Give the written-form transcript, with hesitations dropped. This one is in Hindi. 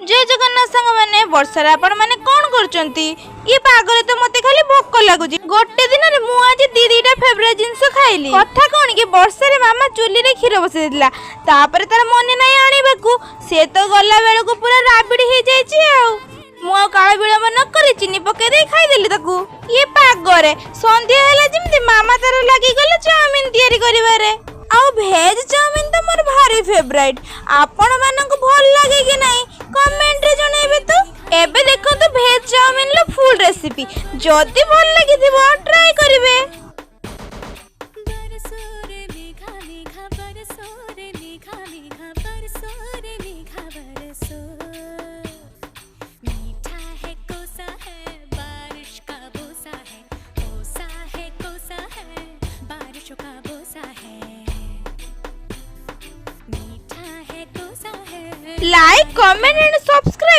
जय जगन्नाथ सांग मैंने वर्षा आपण मैंने कौन करचंती ये पागरे तो मते खाली भोक लागुची गोटे दिन रे मु आज दीदीटा फेवरेट जिंस खाइली कथा कोन कि वर्षा रे मामा चुली रे खीर बसे दिला तापर तार मने नै आनिबाकू से तो गला बेल को पूरा राबिडी हे जाई छी आ मु काळ बिळंब न करी चीनी पके दे खाइ देली ताकू ये पागरे संध्या हैला जिमती मामा तार लागी गले चाउमीन तयारी करिवारे आउ भेज चाउमीन तो मोर भारी फेवरेट आपण मानक भल लागे कि नहीं कमेंट रे जणैबे तो एबे देखो तो भेज चाउमीन लो फुल रेसिपी जदी भल लागी दिबो ट्राई करिवे। Like comment and subscribe